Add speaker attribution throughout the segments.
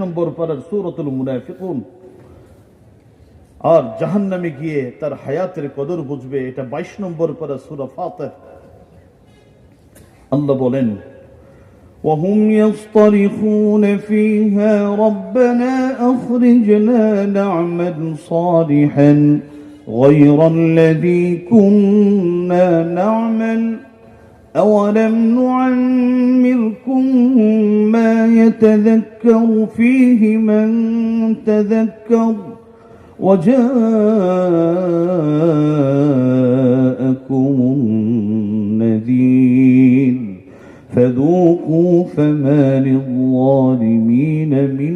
Speaker 1: নম্বর পারার সূরাতুল মুনাফিকুন। আর জাহান্নামে গিয়ে তার হায়াতের কদর বুঝবে, এটা 22 নম্বর পারা সূরা ফাতির। আল্লাহ বলেন, وهم يصطرخون فيها ربنا أخرجنا نعمل صالحا غير الذي كنا نعمل أولم نعمركم ما يتذكر فيه من تذكر وجاءكم النذير فذوقوا فما للظالمين من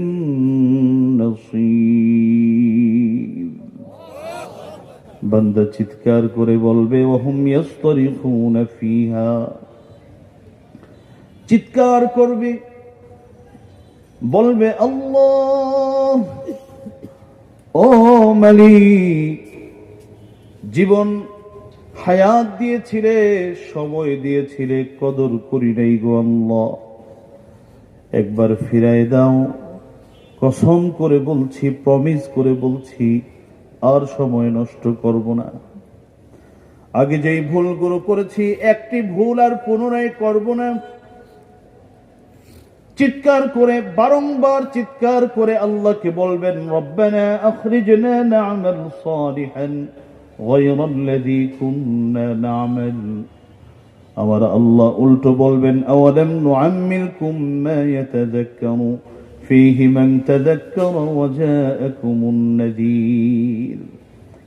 Speaker 1: نصير। বান্দা চিৎকার করে বলবে, ওয়াহুম ইয়াসতারিখুনা ফিহা, চিৎকার করবে, বলবে, আল্লাহ, ও মালিক, জীবন হায়াত দিয়েছিলে, সময় দিয়েছিলে, কদর করি নাই গো আল্লাহ, একবার ফিরাই দাও। কসম করে বলছি, প্রমিস করে বলছি, আর সময় নষ্ট করব না। আগে যেই ভুলগুলো করেছি, একটি ভুল আর পুনরায় করব না। চিৎকার করে, বারংবার চিৎকার করে আল্লাহকে বলবেন, রব্বানা আখরিজনা না'মাল সালিহান গায়রাল্লাযী কুন্না না'মাল। আমার আল্লাহ উল্টো বলবেন, আওয়ালাম নুআম্মিরকুম মা ইয়াতাযাক্কারু ফীহি মান তাযাক্কারা ওয়া জাআকুমুন নাযীর।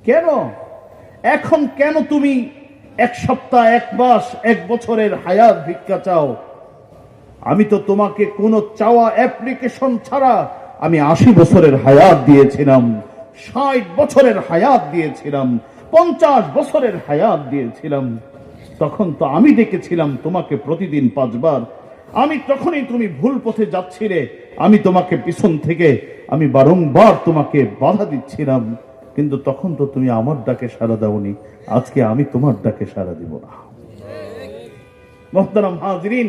Speaker 1: কেন এখন, কেন তুমি 1 সপ্তাহ, 1 মাস, 1 বছরের হায়াত ভিক্ষা চাও? আমি তো তোমাকে কোনো চাওয়া অ্যাপ্লিকেশন ছাড়া আমি 80 বছরের হায়াত দিয়েছিলাম, 60 বছরের হায়াত দিয়েছিলাম, 50 বছরের হায়াত দিয়েছিলাম। তখন তো আমি ডেকেছিলাম তোমাকে প্রতিদিন 5 বার। আমি তখনই তুমি ভুল পথে যাচ্ছিলে, আমি তোমাকে পিছন থেকে আমি বারংবার তোমাকে বাধা দিচ্ছিলাম, কিন্তু তখন তো তুমি আমার ডাকে সাড়া দাওনি। আজকে আমি তোমার ডাকে সাড়া দিব না। মুহতারাম হাজিরিন,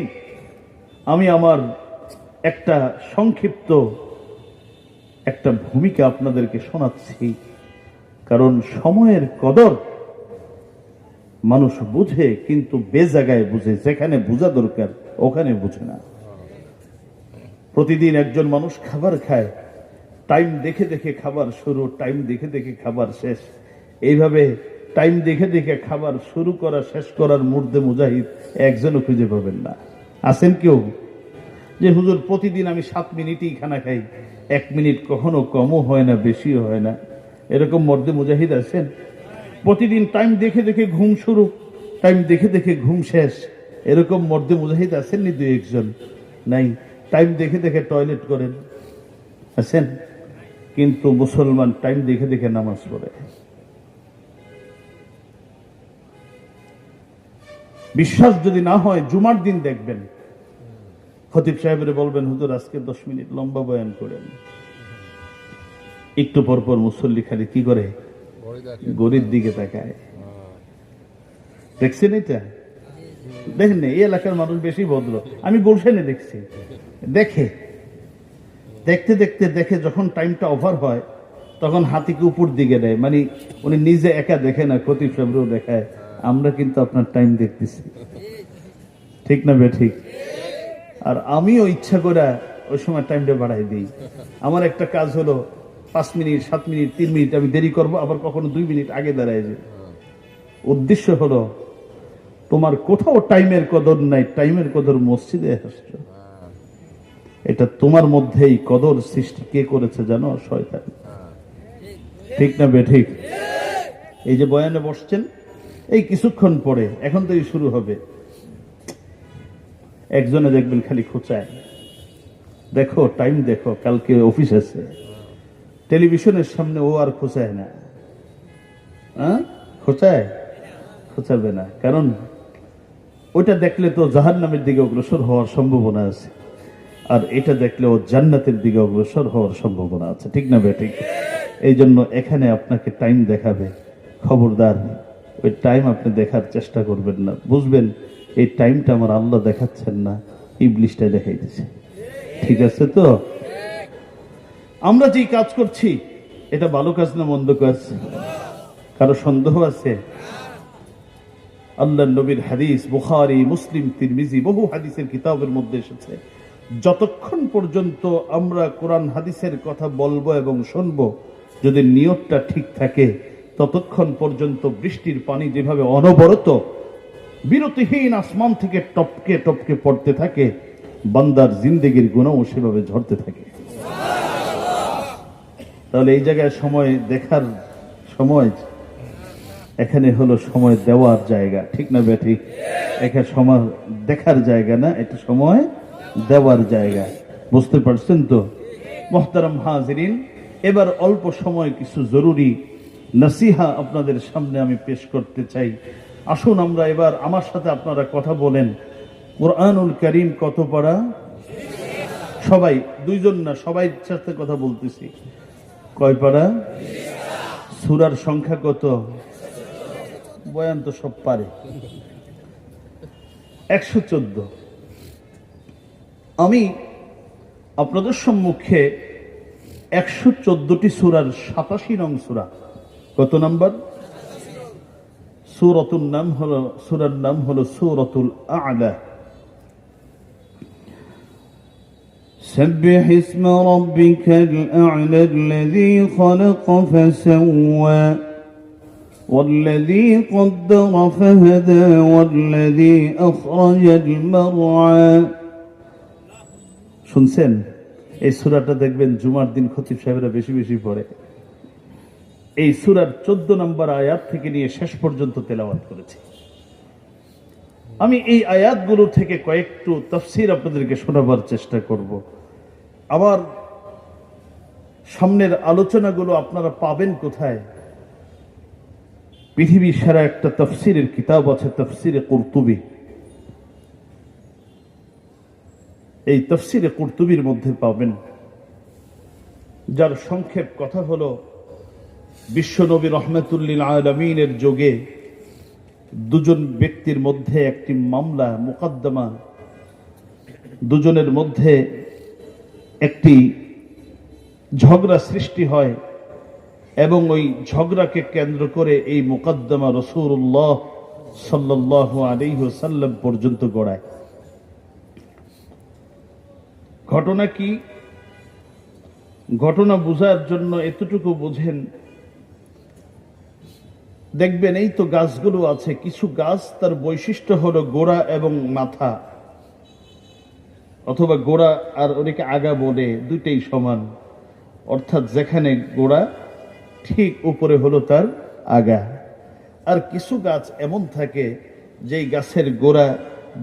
Speaker 1: আমি আমার একটা সংক্ষিপ্ত একটা ভূমিকা আপনাদেরকে শোনাচ্ছি, কারণ সময়ের কদর মানুষ বুঝে, কিন্তু বেজায়গায় বুঝে, যেখানে বোঝা দরকার ওখানে বুঝে না। প্রতিদিন একজন মানুষ খাবার খায়, টাইম দেখে দেখে খাবার শুরু, টাইম দেখে দেখে খাবার শেষ। এইভাবে টাইম দেখে দেখে খাবার শুরু করা, শেষ করার মধ্যে মুজাহিদ একজনও খুঁজে পাবেন না। আছেন কেউ যে হুজুর প্রতিদিন আমি 7 মিনিটই খানা খাই, 1 মিনিট কখনো কমও হয় না, বেশিও হয় না, এরকম মর্দে মুজাহিদ আছেন? প্রতিদিন টাইম দেখে দেখে ঘুম শুরু, টাইম দেখে দেখে ঘুম শেষ, এরকম মর্দে মুজাহিদ আছেন নি? 2-1 জন নাই? টাইম দেখে দেখে টয়লেট করেন, আছেন? কিন্তু মুসলমান টাইম দেখে দেখে নামাজ পড়ে। বিশ্বাস যদি না হয়, জুমার দিন দেখবেন, খতিব সাহেবের বলবেন, হুজুর আজকে 10 মিনিট লম্বা বয়ান করেন। একটু পরপর মুসল্লি খালি কি করে? গরির দিকে তাকায়। দেখছেন এটা? দেখেন না, এই এলাকার মানুষ বেশি ভদ্র। আমি গুলশানে দেখছি, দেখে দেখতে দেখতে দেখে যখন টাইমটা ওভার হয়, তখন হাতিকে উপর দিকে দেয়। মানে উনি নিজে একা দেখে না, খতিব সাহেবও দেখায়, আমরা কিন্তু আপনার টাইম দেখতেছি। ঠিক না বে ঠিক? আর আমিও ইচ্ছা করে ওই সময় টাইমটা বাড়াই দিই। আমার একটা কাজ হলো 5 মিনিট, 7 মিনিট, 3 মিনিট আমি দেরি করব, আবার কখনো 2 মিনিট আগে দাঁড়ায় যাই। উদ্দেশ্য হলো, তোমার কোথাও টাইমের কদর নাই, টাইমের কদর মসজিদে আসছো। এটা তোমার মধ্যেই কদর সৃষ্টি কে করেছে জানো? শয়তান। ঠিক না বে ঠিক? এই যে বয়ানে বসছেন, এই কিছুক্ষণ পরে, এখন থেকে শুরু হবে, একজনে দেখবেন খালি খোঁচায়, দেখো টাইম দেখো, কালকে অফিস আছে। টেলিভিশনের সামনে ও আর খোঁচায় না, খোঁচায়? খোঁচাবে না, কারণ ওইটা দেখলে তো জাহান্নামের দিকে অগ্রসর হওয়ার সম্ভাবনা আছে, আর এটা দেখলে ও জান্নাতের দিকে অগ্রসর হওয়ার সম্ভাবনা আছে। ঠিক না বে ঠিক? এই জন্য এখানে আপনাকে টাইম দেখাবে, খবরদার ওই টাইম আপনি দেখার চেষ্টা করবেন না। বুঝবেন এই টাইমটা আমার আল্লাহ দেখাচ্ছেন না, ইবলিশটা দেখাইতেছে। ঠিক আছে তো? আমরা যেই কাজ করছি এটা ভালো কাজ না মন্দ কাজ? কারো সন্দেহ আছে? আল্লাহর নবীর হাদিস, বুখারী, মুসলিম, তিরমিজি, বহু হাদিসের কিতাবের মধ্যে এসেছে, যতক্ষণ পর্যন্ত আমরা কোরআন হাদিসের কথা বলবো এবং শুনবো, যদি নিয়তটা ঠিক থাকে, ততক্ষণ পর্যন্ত বৃষ্টির পানি যেভাবে অনবরত বিরতিহীন আসমান থেকে টপকে টপকে পড়তে থাকে, বান্দার জিন্দেগির গুনাহও সেভাবে ঝরতে থাকে। তাহলে এই জায়গায় সময় দেখার সময়, এখানে হলো সময় দেওয়ার জায়গা, ঠিক না বেঠিক? এখানে সময় দেখার জায়গা না, এটা সময় দেওয়ার জায়গা। বুঝতে পারছেন তো? মুহতারাম হাজিরিন, এবার অল্প সময় কিছু জরুরি নসিহা আপনাদের সামনে আমি পেশ করতে চাই। আসুন আমরা এবার আমার সাথে আপনারা কথা বলেন, কুরআনুল কারীম কত পারা? সবাই, দুইজন না, সবাই সাথে কথা বলতেছি। কয় পারা? সূরার সংখ্যা কত? বয়ান তো সব পারে। 114। আমি আপনাদের সম্মুখে 114টি সূরার 87 নং সূরা। কত নাম্বার? সূরাতুর নাম হলো, সূরার নাম হলো সূরাতুল আ'লা। سبح اسم ربك الأعلى الذي خلق فسوى والذي قدر فهدى والذي أخرج المرعى। শুনছেন? এই সূরাটা দেখবেন জুমার দিন খতিব সাহেবরা বেশি বেশি পড়ে। এই সূরার 14 নম্বর আয়াত থেকে নিয়ে শেষ পর্যন্ত তেলাওয়াত করেছি। আমি এই আয়াতগুলো থেকে কয়েকটু তাফসীর আপনাদেরকে শোনাবার চেষ্টা করব। আমার সামনের আলোচনাগুলো আপনারা পাবেন কোথায়? পৃথিবীর সেরা একটা তাফসীরের কিতাব আছে, তাফসীরে কুরতুবী। এই তাফসীরে কুরতুবীর মধ্যে পাবেন, যার সংক্ষেপ কথা হলো, বিশ্বনবী রাহমাতুল লিল আলামিনের যুগে দুজন ব্যক্তির মধ্যে একটি মামলা, মুকদ্দমা, দুজনের মধ্যে একটি ঝগড়া সৃষ্টি হয় এবং ওই ঝগড়াকে কেন্দ্র করে এই মুকদ্দমা রাসূলুল্লাহ সাল্লাল্লাহু আলাইহি ওয়াসাল্লাম পর্যন্ত গড়ায়। ঘটনা কি? ঘটনা বোঝার জন্য এতটুকু বোঝেন, দেখবেন এই তো গাছগুলো আছে, কিছু গাছ তার বৈশিষ্ট্য হলো গোড়া এবং মাথা, অথবা গোড়া আর ওদিকে আগা বলে দুইটাই সমান, অর্থাৎ যেখানে গোড়া ঠিক উপরে হলো তার আগা। আর কিছু গাছ এমন থাকে যেই গাছের গোড়া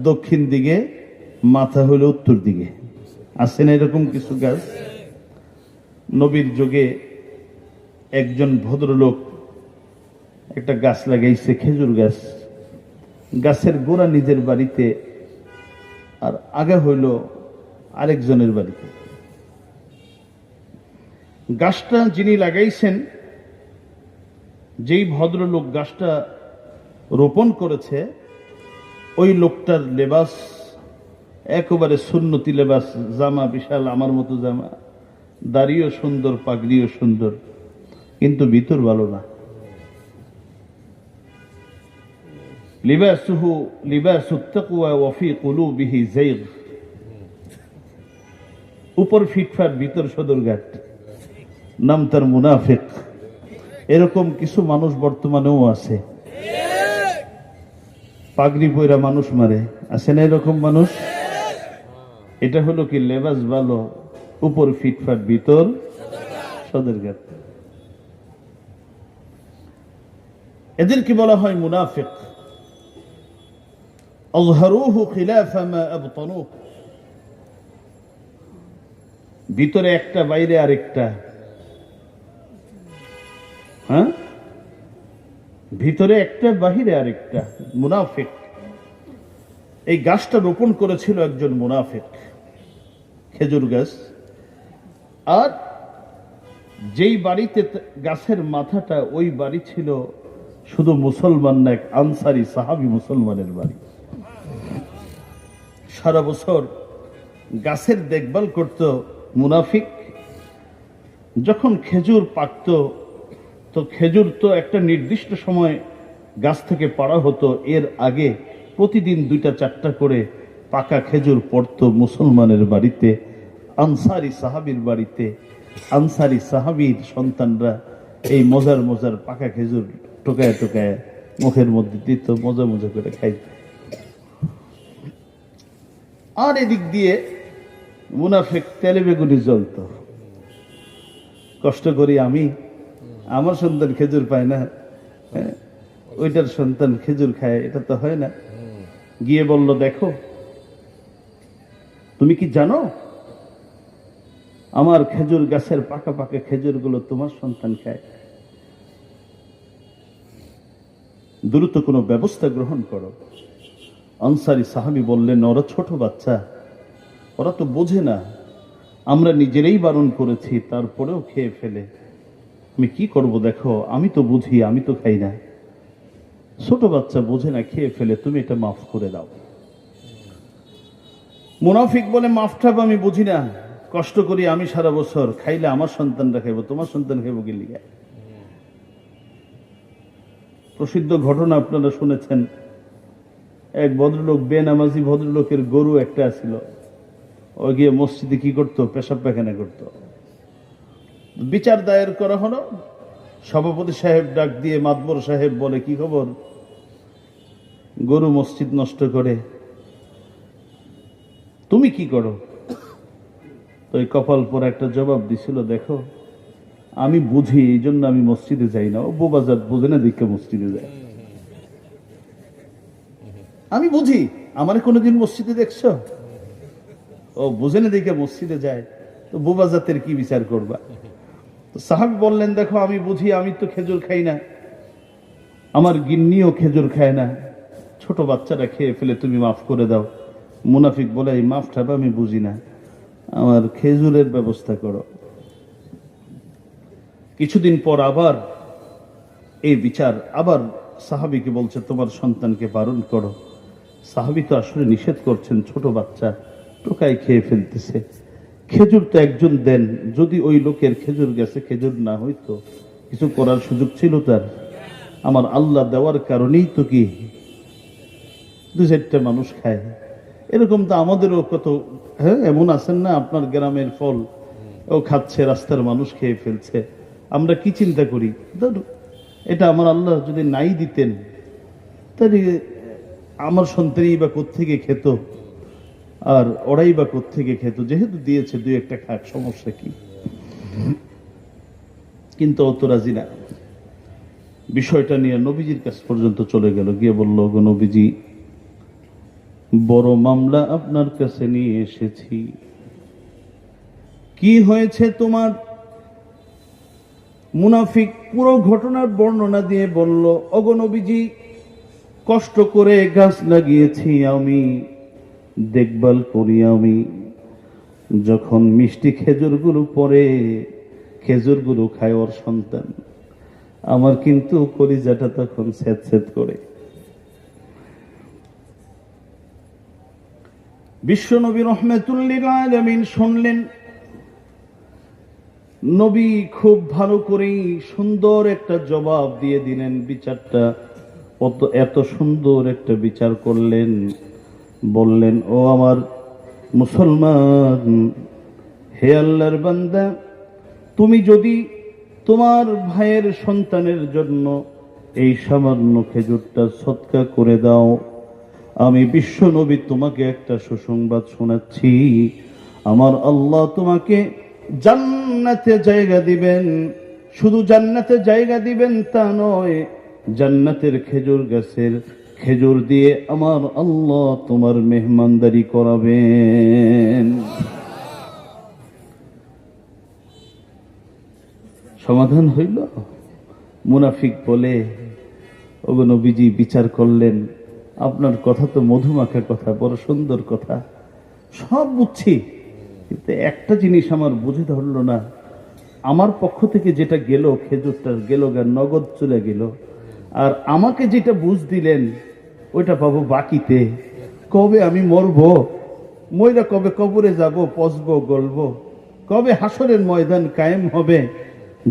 Speaker 1: দক্ষিণ দিকে, মাথা হলো উত্তর দিকে। আছে না এরকম কিছু গাছ? নবীর যুগে একজন ভদ্রলোক একটা গাছ লাগাইছে, খেজুর গাছ। গাছের গোড়া নিজের বাড়িতে আর আগা হইল আরেকজনের বাড়িতে। গাছটা যিনি লাগাইছেন, যেই ভদ্রলোক গাছটা রোপণ করেছে, ওই লোকটার লেবাস একেবারে সুন্নতি লেবাস, জামা বিশাল আমার মতো জামা, দাড়িও সুন্দর, পাগড়িও সুন্দর, কিন্তু ভিতর ভালো না। লিবাসুহু লিবাসুত তাকওয়া ওয়া ফি কুলুবিহি যায়গ। উপর ফিটফাট, ভিতর সদরঘাট, নাম তার মুনাফিক। এরকম কিছু মানুষ বর্তমানেও আছে, পাগড়ি পয়রা মানুষ মারে, আছে না এরকম মানুষ? এটা হলো কি, লেবাস ভালো, উপর ফিটফাট, ভিতর সদরঘাট। এদেরকে বলা হয় মুনাফিক। আযহারুহু খিলাফা মা আবতানুহু। ভিতরে একটা, বাইরে আরেকটা। হ্যাঁ, ভিতরে একটা, বাহিরে আরেকটা, মুনাফিক। এই গাছটা রোপণ করেছিল একজন মুনাফিক, খেজুর গাছ। আর যেই বাড়িতে গাছের মাথাটা, ওই বাড়ি ছিল শুধু মুসলমান না, এক আনসারি সাহাবী মুসলমানের বাড়ি। সারা বছর গাছের দেখভাল করত মুনাফিক, যখন খেজুর পাকতো, তো খেজুর তো একটা নির্দিষ্ট সময় গাছ থেকে পাড়া হতো, এর আগে প্রতিদিন 2-4টা করে পাকা খেজুর পড়তো মুসলমানের বাড়িতে, আনসারি সাহাবীর বাড়িতে। আনসারি সাহাবীর সন্তানরা এই মজার মজার পাকা খেজুর টোকায় টোকায় মুখের মধ্যে দিত, মজা মজা করে খাইত। আর এদিক দিয়ে মুনাফিক তেলে বেগুনি জ্বলত, কষ্ট করি আমি, আমার সন্তান খেজুর পায় না, ওইটার সন্তান খেজুর খায়, এটা তো হয় না। গিয়ে বলল, দেখো তুমি কি জানো আমার খেজুর গাছের পাকা পাকা খেজুরগুলো তোমার সন্তান খায়, দ্রুত কোনো ব্যবস্থা গ্রহণ করো। আনসারী সাহাবী বললেন, ওরা ছোট বাচ্চা, ওরা তো বোঝে না, আমরা নিজেরাই বারণ করেছি তারপরেও খেয়ে ফেলে, আমি কি করব, দেখো আমি তো বুঝি, আমি তো খাই না, ছোট বাচ্চা বোঝে না, খেয়ে ফেলে, তুমি এটা মাফ করে দাও। মুনাফিক বলে, মাফটা আমি বুঝি না, কষ্ট করি আমি সারা বছর, খাইলে আমার সন্তানরা খাইব, তোমার সন্তান খাইব কি লিগা? প্রসিদ্ধ ঘটনা আপনারা শুনেছেন, এক ভদ্রলোক, বেনামাজি ভদ্রলোকের গরু একটা ছিল, ও গিয়ে মসজিদে কি করতো, পেশাব পায়খানা করতো। বিচার দায়ের করা হলো, সভাপতি সাহেব ডাক দিয়ে মাতবর সাহেব বলে, কি খবর, গরু মসজিদ নষ্ট করে, তুমি কি করো? তো এই কপাল পরে একটা জবাব দিছিল, দেখো আমি বুঝি, এই জন্য আমি মসজিদে যাই না, ও বোবাজার বোঝে না দিকে মসজিদে যায়, আমি বুঝি, আমার কোনোদিন মসজিদে দেখছো? ও বুঝে না দিকে মসজিদে যায়, তো বোবাজাতের কি বিচার করবা? তো সাহাবী বললেন, দেখো আমি বুঝি, আমি তো খেজুর খাই না, আমার গিন্নিও খেজুর খায় না, ছোট বাচ্চারা খেয়ে ফেলে, তুমি মাফ করে দাও। মুনাফিক বলে, এই মাফটা আমি বুঝি না, আমার খেজুরের ব্যবস্থা করো। কিছুদিন পর আবার এই বিচার, আবার সাহাবীকে বলছে, তোমার সন্তানকে বারণ করো। সাহাবী তো আসলে নিষেধ করছেন, ছোট বাচ্চা টোকায় খেয়ে ফেলতেছে, খেজুর তো একজন দেন, যদি ওই লোকের খেজুর গেছে খেজুর না হইতো, কিছু করার সুযোগ ছিল তার? আমার আল্লাহ দেওয়ার কারণেই তো কি 2-4টা মানুষ খায়। এরকম তো আমাদেরও কত, হ্যাঁ এমন আছেন না, আপনার গ্রামের ফল ও খাচ্ছে, রাস্তার মানুষ খেয়ে ফেলছে, আমরা কি চিন্তা করি, এটা আমার আল্লাহ যদি নাই দিতেন, তাহলে আমার সন্তানই বা কোত্থেকে খেত, আর ওরাই বা কোত্থেকে খেত, যেহেতু দিয়েছে 2-1টা খাক, সমস্যা কি? কিন্তু অত রাজি না। বিষয়টা নিয়ে নবীজির কাছ পর্যন্ত চলে গেল, গিয়ে বলল, গো নবীজি, বড় মামলা আপনার কাছে নিয়ে এসেছি, কি হয়েছে তোমার? মুনাফিক পুরো ঘটনার বর্ণনা দিয়ে বলল, ওগো নবীজি, কষ্ট করে গাছ লাগিয়েছি আমি, দেখভাল করি আমি, যখন মিষ্টি খেজুরগুলো পরে খেজুরগুলো খায় ওর সন্তান, আমার কিন্তু কলিজাটা তখন স্যাঁত করে। বিশ্ব নবী রাহমাতুল লিল আলামিন শুনলেন, নবী খুব ভালো করেই সুন্দর একটা জবাব দিয়ে দিলেন, বিচারটা এত সুন্দর একটা বিচার করলেন, বললেন, ও আমার মুসলমান, হে আল্লাহর বান্দা, তুমি যদি তোমার ভাইয়ের সন্তানের জন্য এই সামান্য খেজুরটা সদকা করে দাও, আমি বিশ্ব নবী তোমাকে একটা সুসংবাদ শোনাচ্ছি, আমার আল্লাহ তোমাকে জান্নাতে জায়গা দিবেন। শুধু জান্নাতে জায়গা দিবেন তা নয়, জান্নাতের খেজুর গাছের খেজুর দিয়ে আমার আল্লাহ তোমার মেহমানদারি করাবেন। সমাধান হইল? মুনাফিক বলে, ওগো নবীজি, বিচার করলেন, আপনার কথা তো মধুমাখা কথা, বড় সুন্দর কথা, সব বুঝছি, কিন্তু একটা জিনিস আমার বুঝে ধরলো না, আমার পক্ষ থেকে যেটা গেল, খেজুরটা গেল গা, নগদ চলে গেল, আর আমাকে যেটা বুঝ দিলেন ওইটা পাবো বাকিতে। কবে আমি মরবো, মইরা কবে কবরে যাব, পচবো, গলবো, কবে হাসরের ময়দান কায়েম হবে,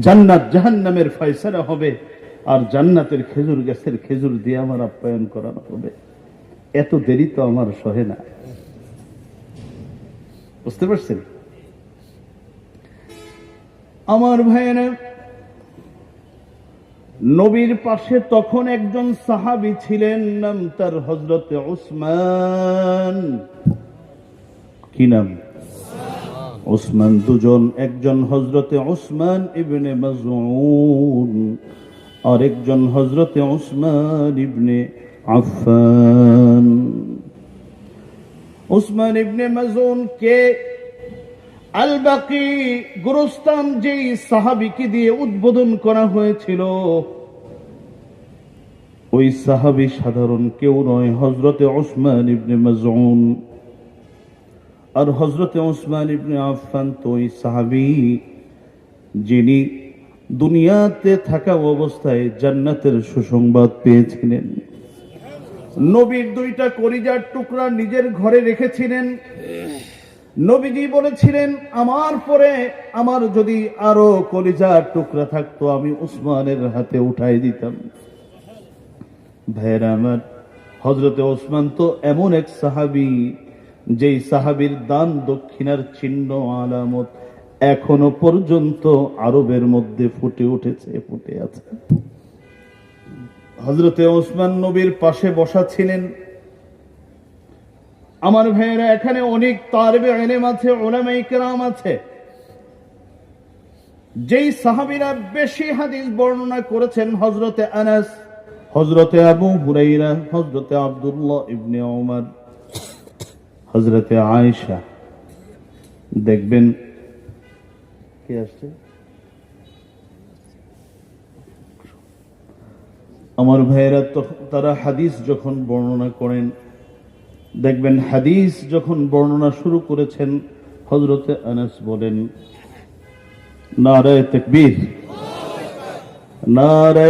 Speaker 1: জান্নাত জাহান্নামের ফয়সালা হবে, আর জান্নাতের খেজুর গাছের খেজুর দিয়ে আমার আপ্যায়ন করানো হবে। এত দেরি তো আমার সহে না। বুঝতে পারছেন আমার ভাইয়েরা? নবীর পাশে তখন একজন সাহাবী ছিলেন, নাম তার হযরতে উসমান। কি নাম? উসমান। দুজন, একজন হযরতে উসমান ইবনে মাযউন আর একজন হযরতে উসমান ইবনে আফফান। উসমান ইবনে মাযউন কে? আল বাকি গুরুস্তান যেই সাহাবীকে দিয়ে উদ্বোধন করা হয়েছিল, ওই সাহাবী সাধারণ কেউ নয়, হযরতে উসমান ইবনে মাযউন। আর হযরতে উসমান ইবনে আফফান তো ওই সাহাবী যিনি দুনিয়াতে থাকা অবস্থায় জান্নাতের সুসংবাদ পেয়েছিলেন। নবীর দুইটা কলিজার টুকরা নিজের ঘরে রেখেছিলেন। নবীজি বলেছিলেন, আমার পরে আমার যদি আরো কলিজার টুকরা থাকতো আমি উসমানের হাতে উঠাই দিতাম। ভাইরা আমার, হযরতে উসমান তো এমন এক সাহাবী, যেই সাহাবীর দান দক্ষিণার চিহ্ন আলামত এখনো পর্যন্ত আরবের মধ্যে ফুটে উঠেছে, ফুটে আছে। হযরতে উসমান নবীর পাশে বসা ছিলেন। আমার ভাইয়েরা, এখানে অনেক তালিবে ইলম আছে, উলামায়ে কেরাম আছে, যেই সাহাবীরা বেশি হাদিস বর্ণনা করেছেন, হযরতে আনাস, হযরতে আবু হুরায়রা, হযরতে আব্দুল্লাহ ইবনে উমর, হযরতে আয়েশা। দেখবেন কে আসছে আমার ভাইয়েরা, তারা হাদিস যখন বর্ণনা করেন, দেখবেন হাদিস যখন বর্ণনা শুরু করেছেন, হযরতে আনাস বলেন, নারায়ে তাকবীর, নারায়ে